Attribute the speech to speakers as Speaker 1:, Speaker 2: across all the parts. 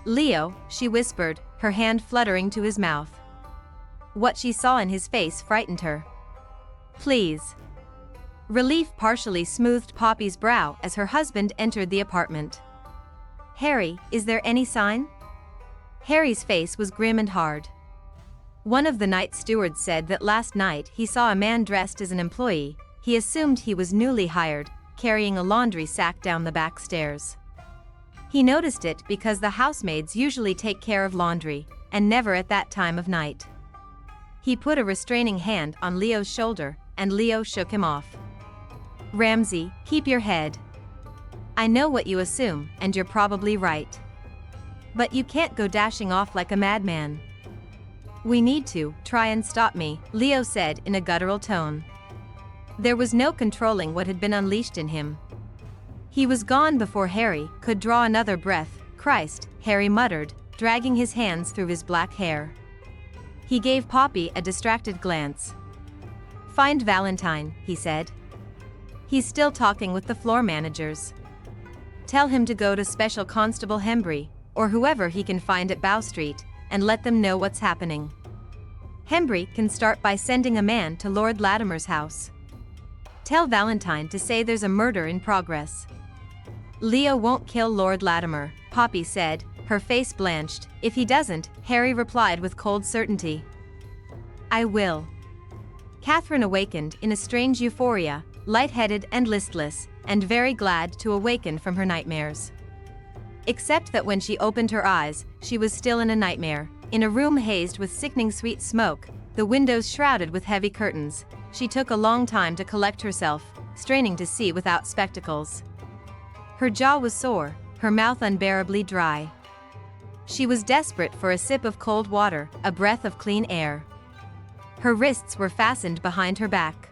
Speaker 1: Leo, she whispered, her hand fluttering to his mouth. What she saw in his face frightened her. Please. Relief partially smoothed Poppy's brow as her husband entered the apartment. Harry, is there any sign? Harry's face was grim and hard. One of the night stewards said that last night he saw a man dressed as an employee. He assumed he was newly hired, carrying a laundry sack down the back stairs. He noticed it because the housemaids usually take care of laundry, and never at that time of night. He put a restraining hand on Leo's shoulder, and Leo shook him off. Ramsay, keep your head. I know what you assume, and you're probably right. But you can't go dashing off like a madman. We need to try and stop me, Leo said in a guttural tone. There was no controlling what had been unleashed in him. He was gone before Harry could draw another breath. Christ, Harry muttered, dragging his hands through his black hair. He gave Poppy a distracted glance. Find Valentine, he said. He's still talking with the floor managers. Tell him to go to Special Constable Hembry, or whoever he can find at Bow Street, and let them know what's happening. Hembry can start by sending a man to Lord Latimer's house. Tell Valentine to say there's a murder in progress. Leo won't kill Lord Latimer, Poppy said, her face blanched. If he doesn't, Harry replied with cold certainty. I will. Catherine awakened in a strange euphoria, lightheaded and listless, and very glad to awaken from her nightmares. Except that when she opened her eyes, she was still in a nightmare, in a room hazed with sickening sweet smoke, the windows shrouded with heavy curtains. She took a long time to collect herself, straining to see without spectacles. Her jaw was sore, her mouth unbearably dry. She was desperate for a sip of cold water, a breath of clean air. Her wrists were fastened behind her back.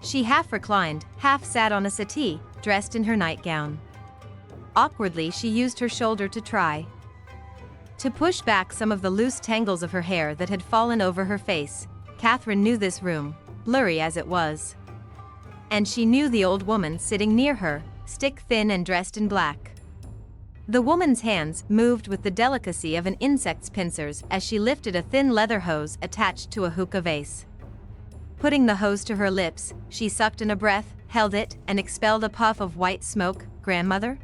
Speaker 1: She half reclined, half sat on a settee, dressed in her nightgown. Awkwardly she used her shoulder to try to push back some of the loose tangles of her hair that had fallen over her face. Catherine knew this room, blurry as it was. And she knew the old woman sitting near her, stick-thin and dressed in black. The woman's hands moved with the delicacy of an insect's pincers as she lifted a thin leather hose attached to a hookah vase. Putting the hose to her lips, she sucked in a breath, held it, and expelled a puff of white smoke. Grandmother?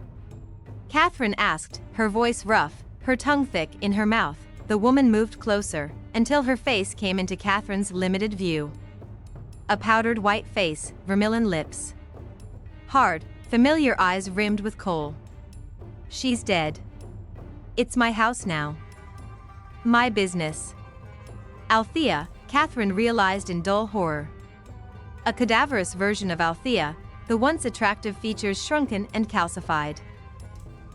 Speaker 1: Catherine asked, her voice rough, her tongue thick in her mouth. The woman moved closer, until her face came into Catherine's limited view. A powdered white face, vermilion lips. Hard, familiar eyes rimmed with kohl. She's dead. It's my house now. My business. Althea, Catherine realized in dull horror. A cadaverous version of Althea, the once attractive features shrunken and calcified.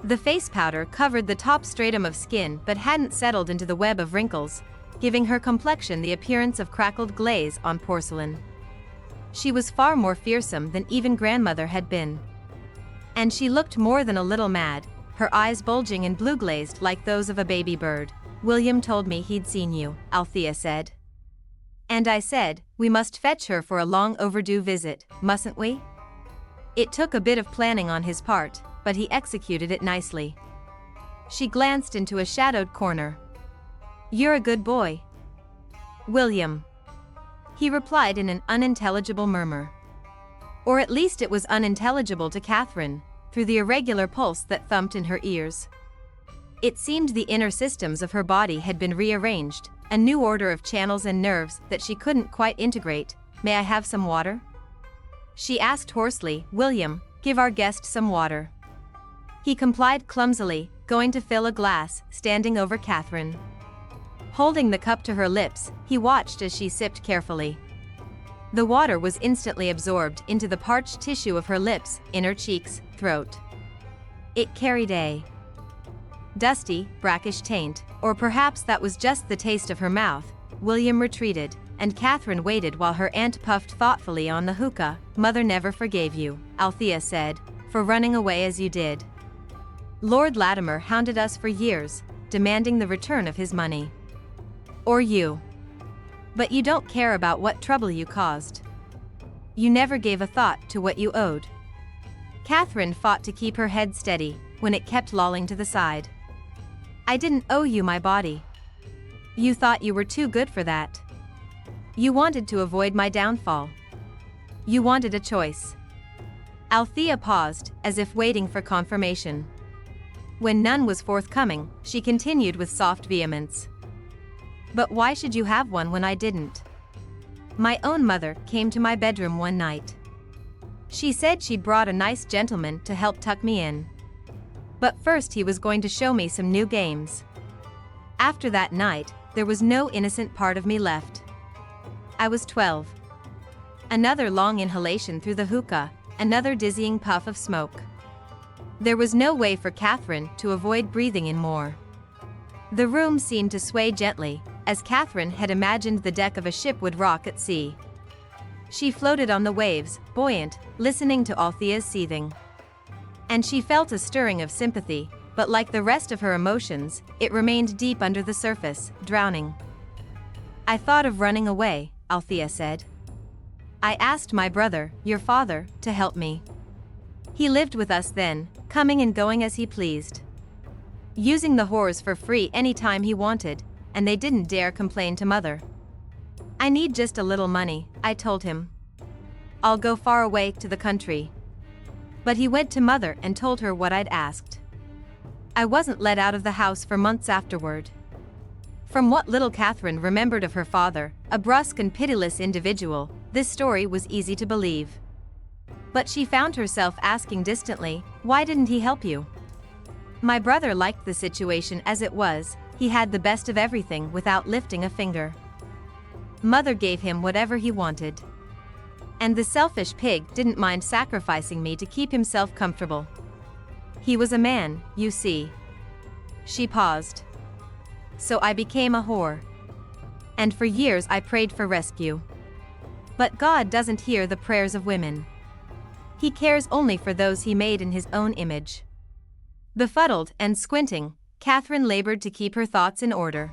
Speaker 1: The face powder covered the top stratum of skin but hadn't settled into the web of wrinkles, giving her complexion the appearance of crackled glaze on porcelain. She was far more fearsome than even grandmother had been. And she looked more than a little mad, her eyes bulging and blue-glazed like those of a baby bird. William told me he'd seen you, Althea said. And I said, we must fetch her for a long overdue visit, mustn't we? It took a bit of planning on his part, but he executed it nicely. She glanced into a shadowed corner. You're a good boy. William. He replied in an unintelligible murmur. Or at least it was unintelligible to Catherine, through the irregular pulse that thumped in her ears. It seemed the inner systems of her body had been rearranged, a new order of channels and nerves that she couldn't quite integrate. May I have some water? She asked hoarsely. William, give our guest some water. He complied clumsily, going to fill a glass, standing over Catherine. Holding the cup to her lips, he watched as she sipped carefully. The water was instantly absorbed into the parched tissue of her lips, inner cheeks, throat. It carried a dusty, brackish taint, or perhaps that was just the taste of her mouth. William retreated, and Catherine waited while her aunt puffed thoughtfully on the hookah. Mother never forgave you, Althea said, for running away as you did. Lord Latimer hounded us for years, demanding the return of his money. Or you. But you don't care about what trouble you caused. You never gave a thought to what you owed. Catherine fought to keep her head steady, when it kept lolling to the side. I didn't owe you my body. You thought you were too good for that. You wanted to avoid my downfall. You wanted a choice. Althea paused, as if waiting for confirmation. When none was forthcoming, she continued with soft vehemence. But why should you have one when I didn't? My own mother came to my bedroom one night. She said she brought a nice gentleman to help tuck me in. But first he was going to show me some new games. After that night, there was no innocent part of me left. I was 12. Another long inhalation through the hookah, another dizzying puff of smoke. There was no way for Catherine to avoid breathing in more. The room seemed to sway gently, as Catherine had imagined the deck of a ship would rock at sea. She floated on the waves, buoyant, listening to Althea's seething. And she felt a stirring of sympathy, but like the rest of her emotions, it remained deep under the surface, drowning. I thought of running away, Althea said. I asked my brother, your father, to help me. He lived with us then, coming and going as he pleased. Using the whores for free any time he wanted, and they didn't dare complain to Mother. I need just a little money, I told him. I'll go far away to the country. But he went to Mother and told her what I'd asked. I wasn't let out of the house for months afterward. From what little Catherine remembered of her father, a brusque and pitiless individual, this story was easy to believe. But she found herself asking distantly, why didn't he help you? My brother liked the situation as it was, he had the best of everything without lifting a finger. Mother gave him whatever he wanted. And the selfish pig didn't mind sacrificing me to keep himself comfortable. He was a man, you see. She paused. So I became a whore. And for years I prayed for rescue. But God doesn't hear the prayers of women. He cares only for those he made in his own image. Befuddled and squinting, Catherine labored to keep her thoughts in order.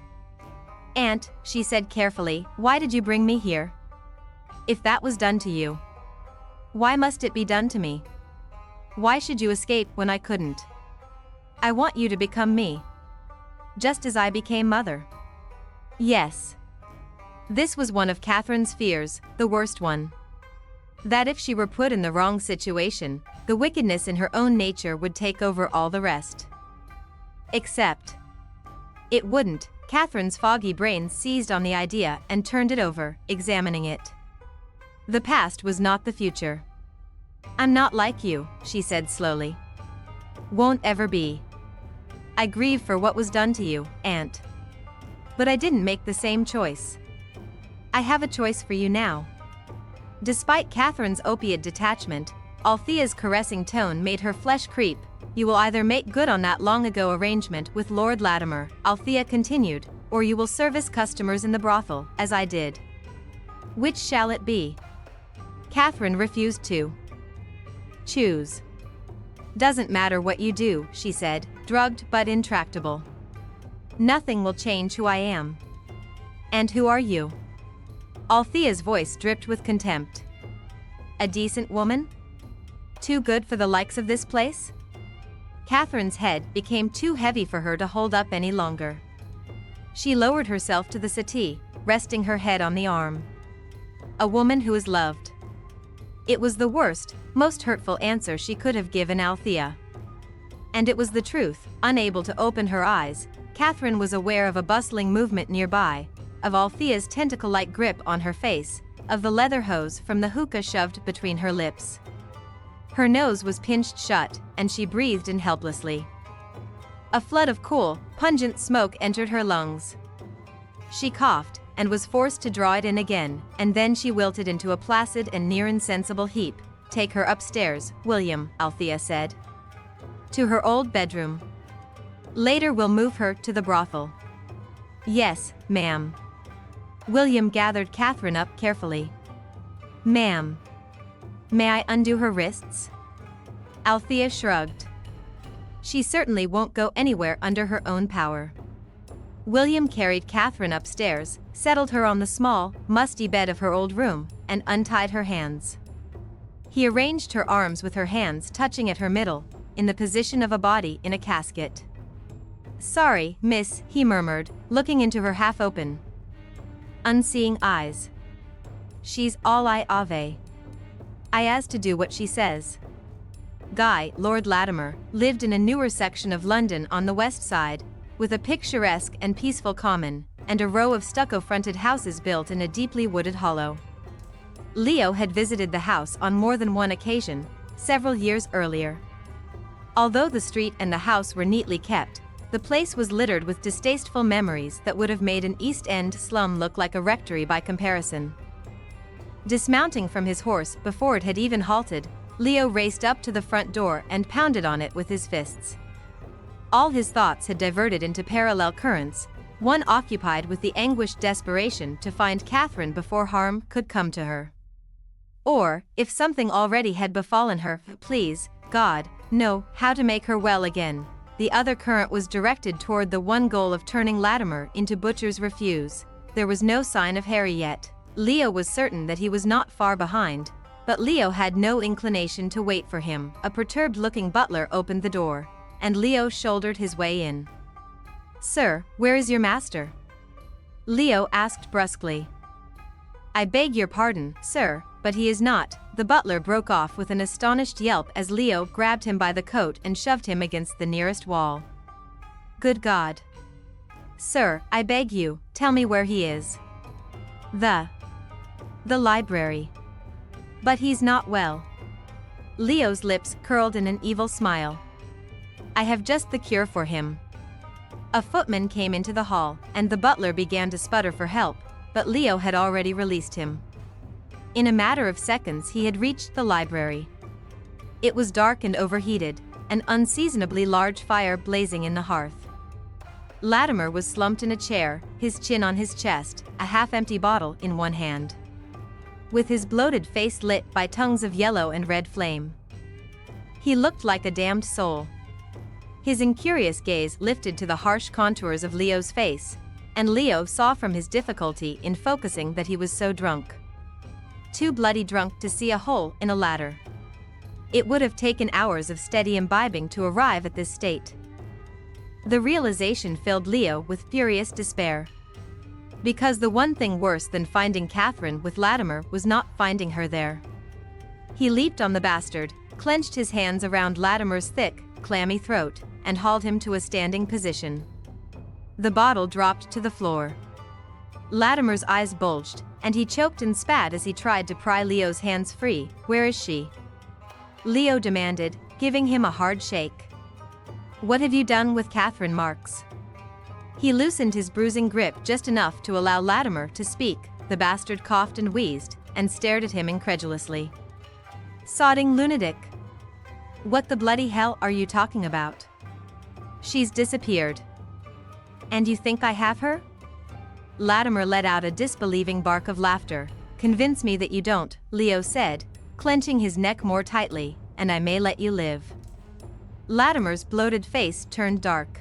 Speaker 1: Aunt, she said carefully, why did you bring me here? If that was done to you, why must it be done to me? Why should you escape when I couldn't? I want you to become me. Just as I became Mother. Yes. This was one of Catherine's fears, the worst one. That if she were put in the wrong situation, the wickedness in her own nature would take over all the rest. Except it wouldn't. Catherine's foggy brain seized on the idea and turned it over, examining it. The past was not the future. I'm not like you, she said slowly. Won't ever be. I grieve for what was done to you, Aunt. But I didn't make the same choice. I have a choice for you now. Despite Catherine's opiate detachment, Althea's caressing tone made her flesh creep. You will either make good on that long-ago arrangement with Lord Latimer, Althea continued, or you will service customers in the brothel, as I did. Which shall it be? Catherine refused to choose. Doesn't matter what you do, she said, drugged but intractable. Nothing will change who I am. And who are you? Althea's voice dripped with contempt. A decent woman? Too good for the likes of this place? Catherine's head became too heavy for her to hold up any longer. She lowered herself to the settee, resting her head on the arm. A woman who is loved. It was the worst, most hurtful answer she could have given Althea. And it was the truth. Unable to open her eyes, Catherine was aware of a bustling movement nearby, of Althea's tentacle-like grip on her face, of the leather hose from the hookah shoved between her lips. Her nose was pinched shut, and she breathed in helplessly. A flood of cool, pungent smoke entered her lungs. She coughed, and was forced to draw it in again, and then she wilted into a placid and near insensible heap. Take her upstairs, William, Althea said. To her old bedroom. Later we'll move her to the brothel. Yes, ma'am. William gathered Catherine up carefully. Ma'am. May I undo her wrists? Althea shrugged. She certainly won't go anywhere under her own power. William carried Catherine upstairs, settled her on the small, musty bed of her old room, and untied her hands. He arranged her arms with her hands touching at her middle, in the position of a body in a casket. Sorry, miss, he murmured, looking into her half-open, unseeing eyes. She's all I ave. I has to do what she says. Guy, Lord Latimer, lived in a newer section of London on the west side, with a picturesque and peaceful common, and a row of stucco-fronted houses built in a deeply wooded hollow. Leo had visited the house on more than one occasion, several years earlier. Although the street and the house were neatly kept, the place was littered with distasteful memories that would have made an East End slum look like a rectory by comparison. Dismounting from his horse before it had even halted, Leo raced up to the front door and pounded on it with his fists. All his thoughts had diverted into parallel currents, one occupied with the anguished desperation to find Catherine before harm could come to her. Or, if something already had befallen her, please, God, know how to make her well again. The other current was directed toward the one goal of turning Latimer into Butcher's Refuse. There was no sign of Harry yet. Leo was certain that he was not far behind, but Leo had no inclination to wait for him. A perturbed-looking butler opened the door, and Leo shouldered his way in. "Sir, where is your master?" Leo asked brusquely. "I beg your pardon, sir, but he is not." The butler broke off with an astonished yelp as Leo grabbed him by the coat and shoved him against the nearest wall. "Good God! Sir, I beg you, tell me where he is." The library. "But he's not well." Leo's lips curled in an evil smile. "I have just the cure for him." A footman came into the hall, and the butler began to sputter for help, but Leo had already released him. In a matter of seconds he had reached the library. It was dark and overheated, an unseasonably large fire blazing in the hearth. Latimer was slumped in a chair, his chin on his chest, a half-empty bottle in one hand, with his bloated face lit by tongues of yellow and red flame. He looked like a damned soul. His incurious gaze lifted to the harsh contours of Leo's face, and Leo saw from his difficulty in focusing that he was so drunk. Too bloody drunk to see a hole in a ladder. It would have taken hours of steady imbibing to arrive at this state. The realization filled Leo with furious despair. Because the one thing worse than finding Catherine with Latimer was not finding her there. He leaped on the bastard, clenched his hands around Latimer's thick, clammy throat, and hauled him to a standing position. The bottle dropped to the floor. Latimer's eyes bulged, and he choked and spat as he tried to pry Leo's hands free. "Where is she?" Leo demanded, giving him a hard shake. "What have you done with Catherine Marks?" He loosened his bruising grip just enough to allow Latimer to speak. The bastard coughed and wheezed, and stared at him incredulously. "Sodding lunatic! What the bloody hell are you talking about? She's disappeared. And you think I have her?" Latimer let out a disbelieving bark of laughter. "Convince me that you don't," Leo said, clenching his neck more tightly, "and I may let you live." Latimer's bloated face turned dark.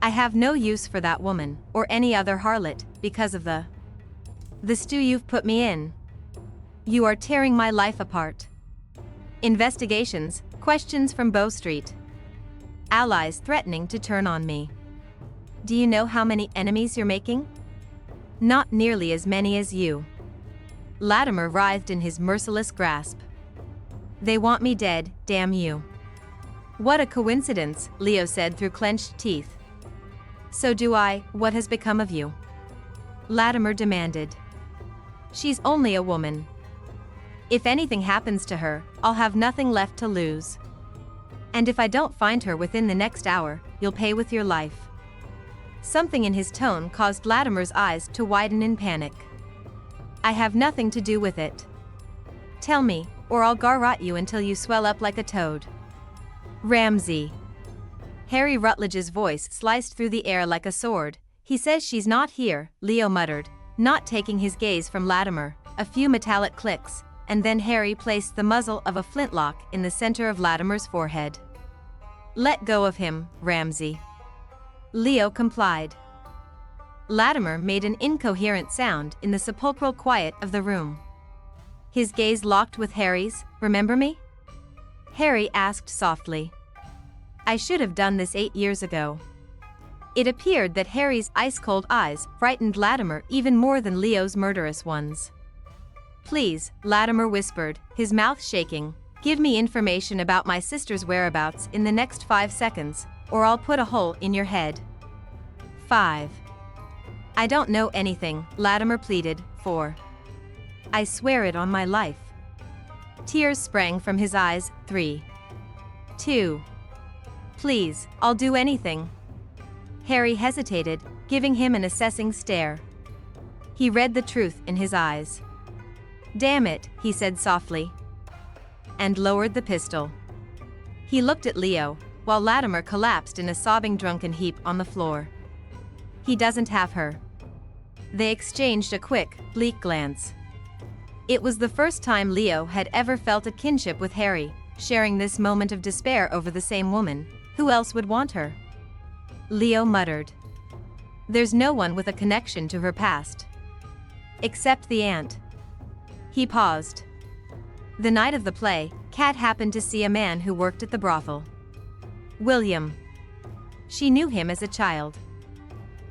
Speaker 1: "I have no use for that woman, or any other harlot, because of the stew you've put me in. You are tearing my life apart. Investigations, questions from Bow Street. Allies threatening to turn on me. Do you know how many enemies you're making? Not nearly as many as you." Latimer writhed in his merciless grasp. "They want me dead, damn you." "What a coincidence," Leo said through clenched teeth. "So do I. What has become of you?" Latimer demanded. "She's only a woman. If anything happens to her, I'll have nothing left to lose. And if I don't find her within the next hour, you'll pay with your life." Something in his tone caused Latimer's eyes to widen in panic. "I have nothing to do with it. Tell me, or I'll garrot you until you swell up like a toad." "Ramsay." Harry Rutledge's voice sliced through the air like a sword. "He says she's not here," Leo muttered, not taking his gaze from Latimer. A few metallic clicks, and then Harry placed the muzzle of a flintlock in the center of Latimer's forehead. "Let go of him, Ramsay." Leo complied. Latimer made an incoherent sound in the sepulchral quiet of the room. His gaze locked with Harry's. "Remember me?" Harry asked softly. "I should have done this 8 years ago." It appeared that Harry's ice-cold eyes frightened Latimer even more than Leo's murderous ones. "Please," Latimer whispered, his mouth shaking, "give me information about my sister's whereabouts in the next 5 seconds, or I'll put a hole in your head." 5. "I don't know anything," Latimer pleaded. 4. "I swear it on my life." Tears sprang from his eyes. 3. 2. "Please, I'll do anything." Harry hesitated, giving him an assessing stare. He read the truth in his eyes. "Damn it," he said softly, and lowered the pistol. He looked at Leo, while Latimer collapsed in a sobbing drunken heap on the floor. "He doesn't have her." They exchanged a quick, bleak glance. It was the first time Leo had ever felt a kinship with Harry, sharing this moment of despair over the same woman. Who else would want her? Leo muttered. "There's no one with a connection to her past. Except the aunt." He paused. The night of the play, Kat happened to see a man who worked at the brothel. William. She knew him as a child.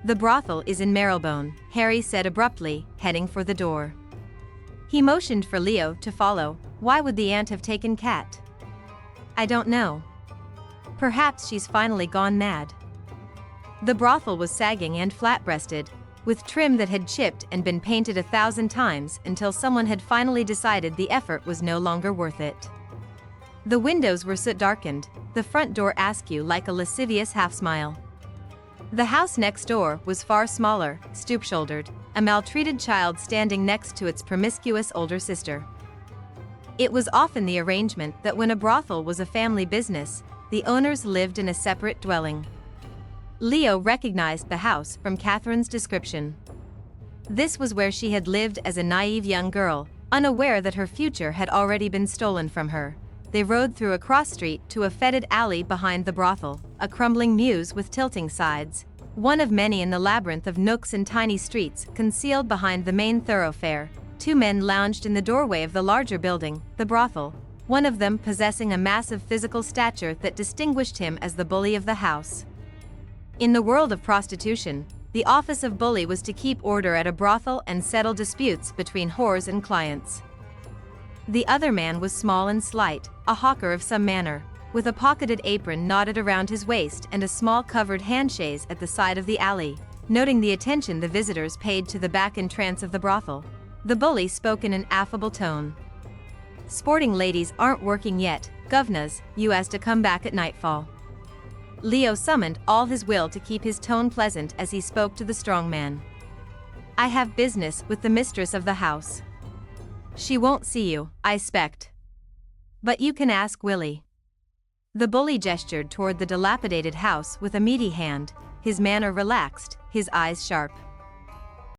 Speaker 1: "The brothel is in Marylebone," Harry said abruptly, heading for the door. He motioned for Leo to follow. Why would the aunt have taken Kat? "I don't know. Perhaps she's finally gone mad." The brothel was sagging and flat-breasted, with trim that had chipped and been painted 1,000 times until someone had finally decided the effort was no longer worth it. The windows were soot-darkened, the front door askew like a lascivious half-smile. The house next door was far smaller, stoop-shouldered, a maltreated child standing next to its promiscuous older sister. It was often the arrangement that when a brothel was a family business, the owners lived in a separate dwelling. Leo recognized the house from Catherine's description. This was where she had lived as a naive young girl, unaware that her future had already been stolen from her. They rode through a cross street to a fetid alley behind the brothel, a crumbling mews with tilting sides, one of many in the labyrinth of nooks and tiny streets concealed behind the main thoroughfare. 2 men lounged in the doorway of the larger building, the brothel, one of them possessing a massive physical stature that distinguished him as the bully of the house. In the world of prostitution, the office of bully was to keep order at a brothel and settle disputes between whores and clients. The other man was small and slight, a hawker of some manner, with a pocketed apron knotted around his waist and a small covered handchaise at the side of the alley. Noting the attention the visitors paid to the back entrance of the brothel, the bully spoke in an affable tone. "Sporting ladies aren't working yet, guv'nas, you has to come back at nightfall." Leo summoned all his will to keep his tone pleasant as he spoke to the strong man. "I have business with the mistress of the house. She won't see you, I expect. But you can ask Willie." The bully gestured toward the dilapidated house with a meaty hand, his manner relaxed, his eyes sharp.